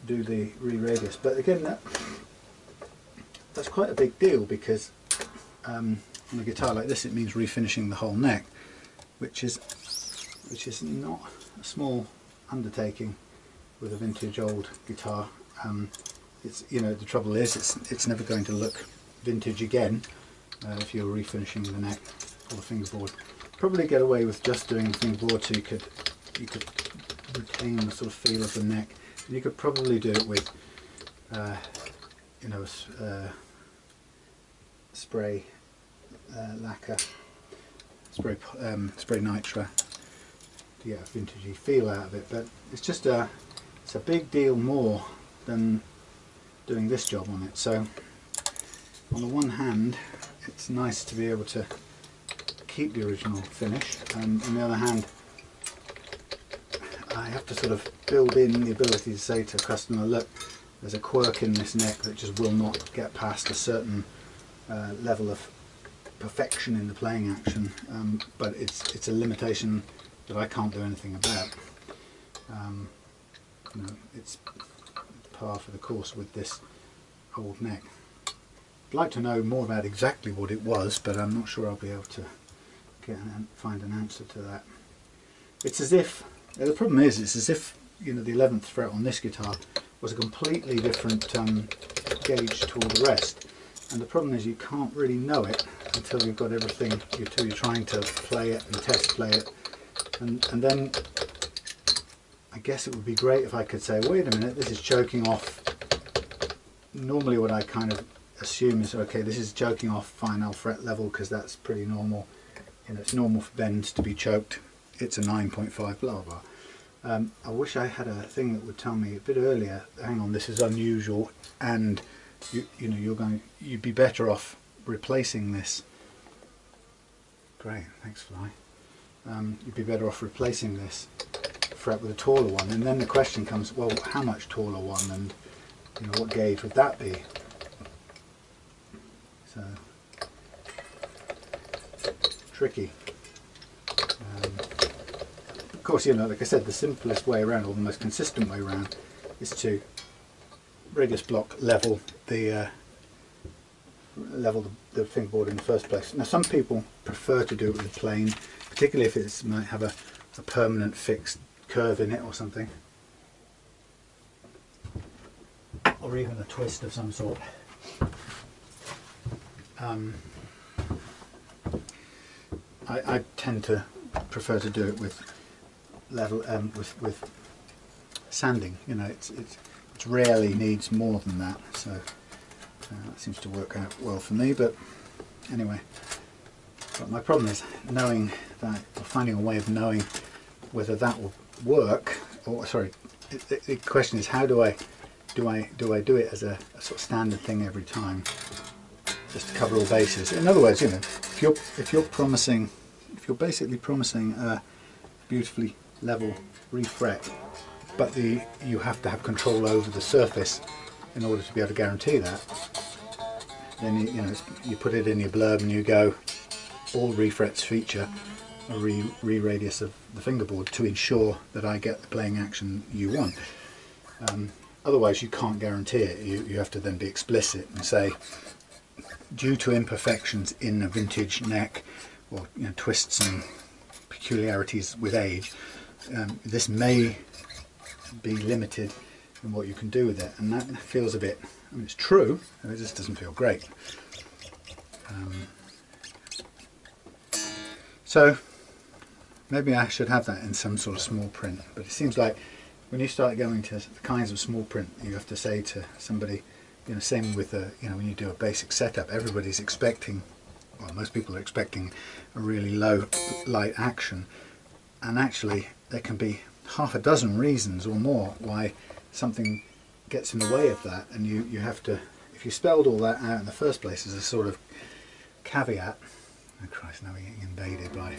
do the re-radius. But again, that's quite a big deal, because on a guitar like this, it means refinishing the whole neck, which is not a small undertaking with a vintage old guitar. It's the trouble is it's never going to look vintage again if you're refinishing the neck or the fingerboard. Probably get away with just doing the fingerboard, so you could retain the sort of feel of the neck. And you could probably do it with spray lacquer, spray nitra to get a vintagey feel out of it. But it's just it's a big deal more than doing this job on it. So on the one hand, it's nice to be able to keep the original finish, and on the other hand, I have to sort of build in the ability to say to a customer, look, there's a quirk in this neck that just will not get past a certain level of perfection in the playing action, but it's a limitation that I can't do anything about. You know, it's par for the course with this old neck. I'd like to know more about exactly what it was, but I'm not sure I'll be able to find an answer to that. It's as if, the problem is, it's as if, you know, the 11th fret on this guitar was a completely different gauge to all the rest. And the problem is you can't really know it until you've got everything, until you're trying to play it and test play it. And then I guess it would be great if I could say, wait a minute, this is choking off. Normally what I kind of assume is, okay, this is choking off final fret level because that's pretty normal. You know, it's normal for bends to be choked. It's a 9.5, blah blah. I wish I had a thing that would tell me a bit earlier, hang on, this is unusual, and you know, you'd be better off replacing this. Great, thanks Fly. You'd be better off replacing this fret with a taller one, and then the question comes, well, how much taller one, and you know, what gauge would that be? So tricky. Of course, you know, like I said, the simplest way around, or the most consistent way around, is to radius block level the fingerboard in the first place. Now, some people prefer to do it with a plane, particularly if it might have a permanent fixed curve in it or something, or even a twist of some sort. I tend to prefer to do it with level, with sanding. You know, it rarely needs more than that, so that seems to work out well for me. But anyway, but my problem is knowing that, or finding a way of knowing whether that will work. Or sorry, the question is, how do I do it as a sort of standard thing every time, just to cover all bases? In other words, you know, if you're basically promising a beautifully level refret, but you have to have control over the surface in order to be able to guarantee that, then you know, you put it in your blurb and you go, all refrets feature a re-radius of the fingerboard to ensure that I get the playing action you want. Otherwise you can't guarantee it. You have to then be explicit and say, due to imperfections in a vintage neck, or you know, twists and peculiarities with age, this may be limited in what you can do with it, and that feels a bit, I mean, it's true, it just doesn't feel great. So maybe I should have that in some sort of small print, but it seems like when you start going to the kinds of small print, you have to say to somebody, you know, same with you know, when you do a basic setup, everybody's expecting, well, most people are expecting a really low light action, and actually there can be half a dozen reasons or more why something gets in the way of that, and you have to, if you spelled all that out in the first place as a sort of caveat. Oh Christ, now we're getting invaded by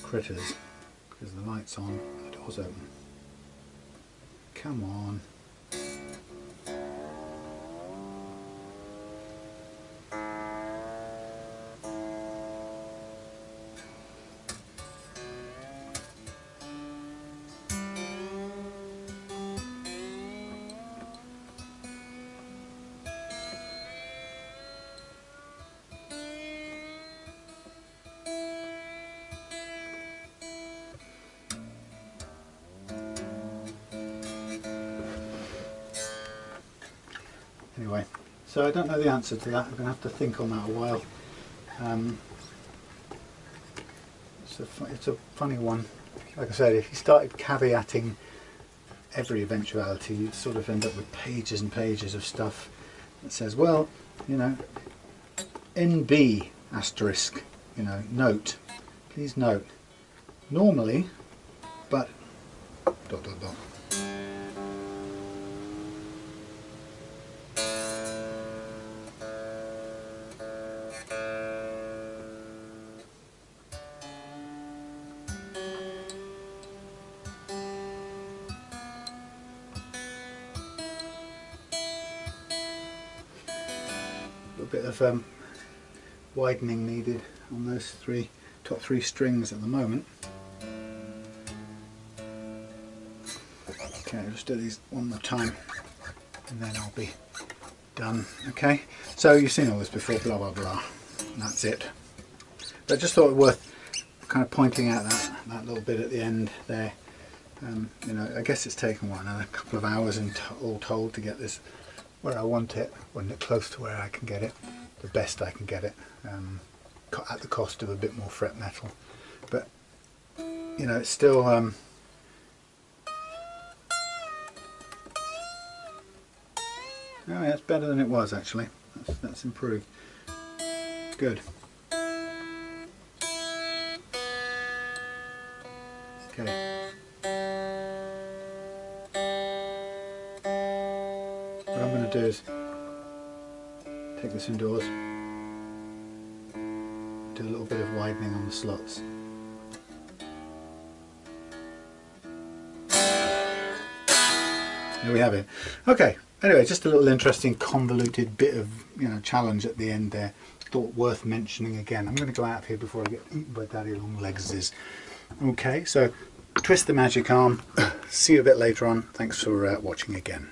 critters because the light's on, the door's open. Come on. Anyway, so I don't know the answer to that. I'm going to have to think on that a while. It's a funny one. Like I said, if you started caveating every eventuality, you'd sort of end up with pages and pages of stuff that says, well, you know, NB asterisk, you know, note, please note, normally, but ... A bit of widening needed on those top three strings at the moment. Okay, let's do these one more time and then I'll be done. Okay, so you've seen all this before, blah blah blah, and that's it. But I just thought it worth kind of pointing out that little bit at the end there. You know, I guess it's taken what, another couple of hours in all told to get this where I want it, close to where I can get it, the best I can get it, at the cost of a bit more fret metal. But you know, it's still oh yeah, it's better than it was actually. That's improved. Good. Okay. What I'm going to do is take this indoors, do a little bit of widening on the slots. There we have it. Okay, anyway, just a little interesting convoluted bit of, you know, challenge at the end there. Thought worth mentioning again. I'm going to go out of here before I get eaten by Daddy Longlegs. Okay, so twist the magic arm. See you a bit later on. Thanks for watching again.